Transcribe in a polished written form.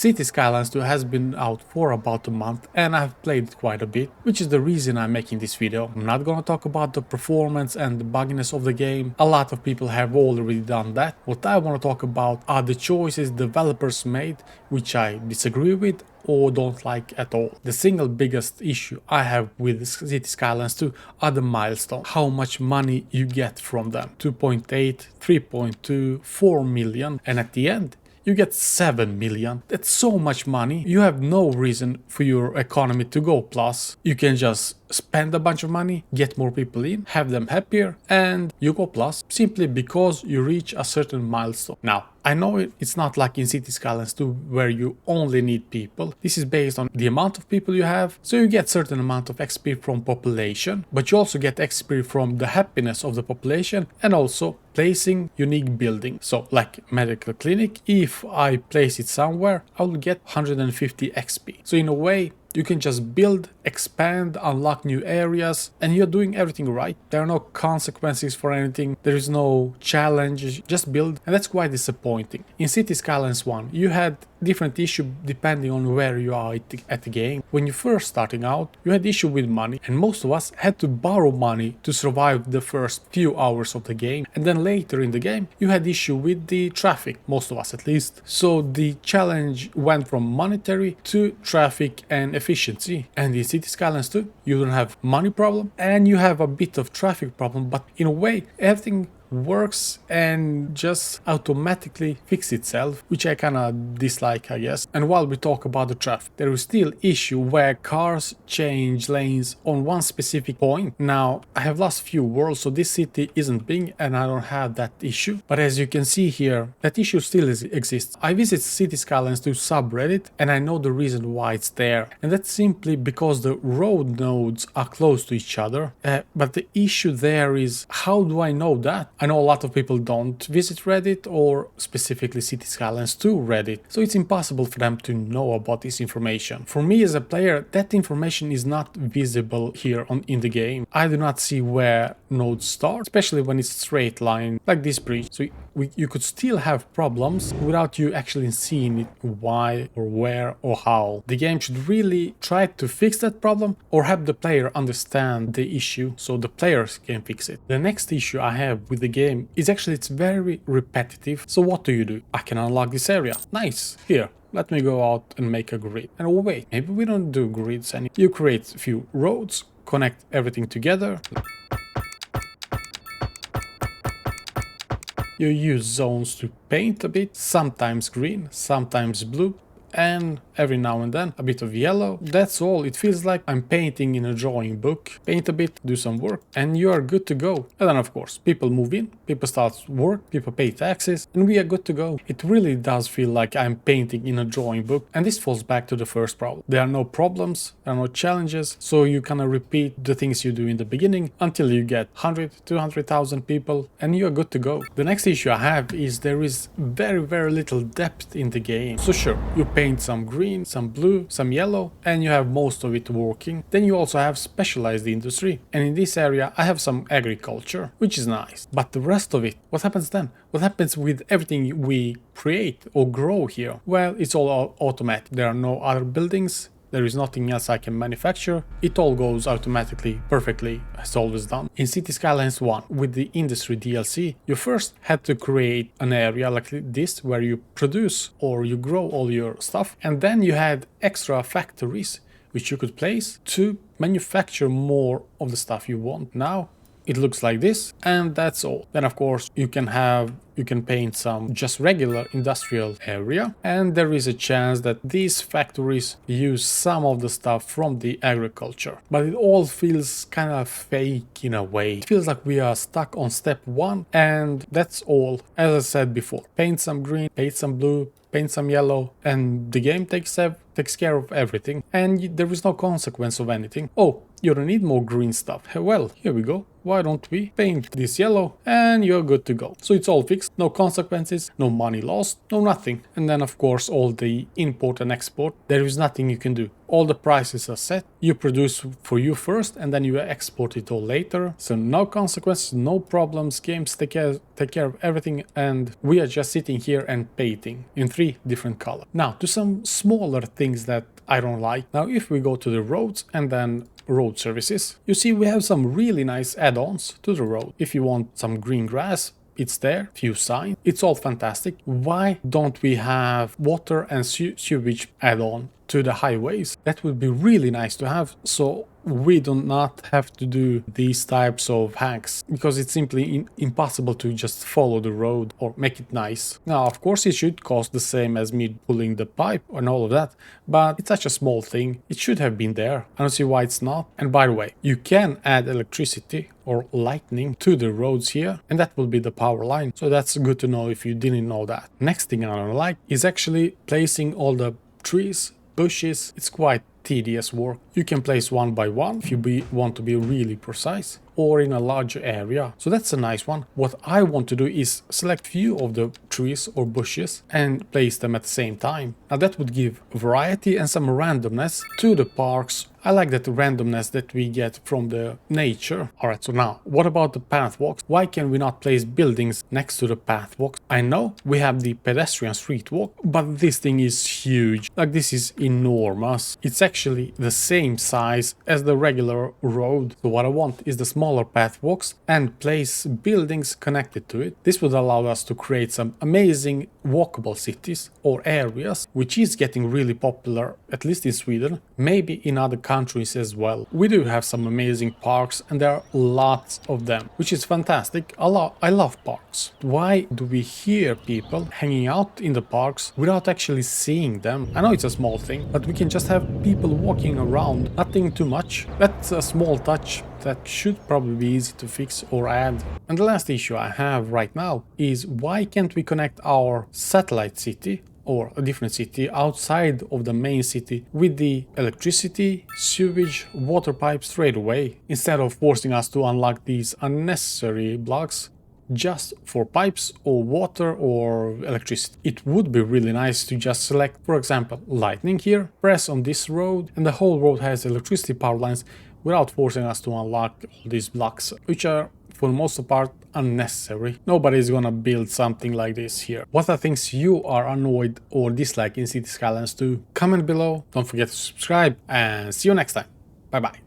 Cities Skylines 2 has been out for about a month and I've played it quite a bit, which is the reason I'm making this video. I'm not gonna talk about the performance and the bugginess of the game, a lot of people have already done that. What I wanna talk about are the choices developers made, which I disagree with or don't like at all. The single biggest issue I have with Cities Skylines 2 are the milestones. How much money you get from them. 2.8, 3.2, 4 million, and at the end you get 7 million. That's so much money. You have no reason for your economy to go plus. You can just spend a bunch of money, get more people in, have them happier, and you go plus simply because you reach a certain milestone. Now, I know it's not like in Cities Skylines 2 where you only need people. This is based on the amount of people you have, so you get certain amount of XP from population, but you also get XP from the happiness of the population and also placing unique buildings. So like medical clinic, if I place it somewhere, I will get 150 XP. So in a way, you can just build, expand, unlock new areas, and you're doing everything right. There are no consequences for anything, there is no challenge, just build, and that's quite disappointing. In Cities Skylines 1, you had different issue depending on where you are at the game. When you first starting out, you had issue with money, and most of us had to borrow money to survive the first few hours of the game. And then later in the game, you had issue with the traffic, most of us at least. So the challenge went from monetary to traffic and efficiency. And in Cities Skylines 2, you don't have money problem and you have a bit of traffic problem, but in a way, everything works and just automatically fix itself, which I kinda dislike, I guess. And while we talk about the traffic, there is still issue where cars change lanes on one specific point. Now, I have lost few worlds, so this city isn't big and I don't have that issue. But as you can see here, that issue still exists. I visit Cities Skylines to subreddit and I know the reason why it's there. And that's simply because the road nodes are close to each other. But the issue there is, how do I know that? I know a lot of people don't visit Reddit or specifically Cities Skylines 2 Reddit, so it's impossible for them to know about this information. For me as a player, that information is not visible here in the game. I do not see where nodes start, especially when it's straight line like this bridge. So you could still have problems without you actually seeing it, why or where or how. The game should really try to fix that problem or have the player understand the issue so the players can fix it. The next issue I have with the game is actually it's very repetitive. So what do? I can unlock this area. Nice. Here, let me go out and make a grid. And oh wait, maybe we don't do grids anymore. You create a few roads, connect everything together. You use zones to paint a bit, sometimes green, sometimes blue, and every now and then a bit of yellow. That's all. It feels like I'm painting in a drawing book. Paint a bit, do some work, and you are good to go. And then of course, people move in, people start work, people pay taxes, and we are good to go. It really does feel like I'm painting in a drawing book, and this falls back to the first problem. There are no problems, there are no challenges, so you kind of repeat the things you do in the beginning until you get 100, 200,000 people, and you are good to go. The next issue I have is there is very little depth in the game. So sure, you paint some green, some blue, some yellow, and you have most of it working. Then you also have specialized industry, and in this area I have some agriculture, which is nice. But the rest of it, what happens then? What happens with everything we create or grow here? Well, it's all automatic. There are no other buildings. There is nothing else I can manufacture. It all goes automatically, perfectly, as always done. In Cities Skylines 1, with the industry DLC, you first had to create an area like this where you produce or you grow all your stuff. And then you had extra factories which you could place to manufacture more of the stuff you want. Now it looks like this, and that's all. Then of course you can paint some just regular industrial area, and there is a chance that these factories use some of the stuff from the agriculture. But it all feels kind of fake in a way. It feels like we are stuck on step 1, and that's all. As I said before, paint some green, paint some blue, paint some yellow, and the game takes care of everything, and there is no consequence of anything. Oh, you don't need more green stuff. Well, here we go. Why don't we paint this yellow and you're good to go. So it's all fixed. fixed, no consequences, no money lost, no nothing. And then of course all the import and export, there is nothing you can do. All the prices are set, you produce for you first and then you export it all later. So no consequences, no problems, games take care of everything, and we are just sitting here and painting in 3 different colors. Now to some smaller things that I don't like. Now if we go to the roads and then road services, you see we have some really nice add-ons to the road. If you want some green grass, it's there, few signs, it's all fantastic. Why don't we have water and sewage add-on to the highways? That would be really nice to have, so we do not have to do these types of hacks, because it's simply impossible to just follow the road or make it nice. Now of course it should cost the same as me pulling the pipe and all of that, but it's such a small thing, it should have been there. I don't see why it's not. And by the way, you can add electricity or lightning to the roads here, and that will be the power line, so that's good to know if you didn't know that. Next thing I don't like is actually placing all the trees, bushes. It's quite tedious work. You can place one by one if you want to be really precise, or in a larger area. So that's a nice one. What I want to do is select few of the trees or bushes and place them at the same time. Now that would give variety and some randomness to the parks. I like that randomness that we get from the nature. Alright, so now what about the pathwalks? Why can we not place buildings next to the pathwalks? I know we have the pedestrian street walk, but this thing is huge. Like, this is enormous. It's actually the same size as the regular road. So what I want is the smaller pathwalks and place buildings connected to it. This would allow us to create some amazing walkable cities or areas, which is getting really popular, at least in Sweden, maybe in other countries as well. We do have some amazing parks and there are lots of them, which is fantastic. I love parks. Why do we hear people hanging out in the parks without actually seeing them? I know it's a small thing, but we can just have people walking around, nothing too much. That's a small touch that should probably be easy to fix or add. And the last issue I have right now is, why can't we connect our satellite city or a different city outside of the main city with the electricity, sewage, water pipes straight away, instead of forcing us to unlock these unnecessary blocks just for pipes or water or electricity? It would be really nice to just select, for example, lightning here, press on this road, and the whole road has electricity power lines without forcing us to unlock all these blocks, which are for the most part unnecessary. Nobody's gonna build something like this here. What are things you are annoyed or dislike in Cities Skylines 2? Comment below, don't forget to subscribe, and see you next time. Bye bye.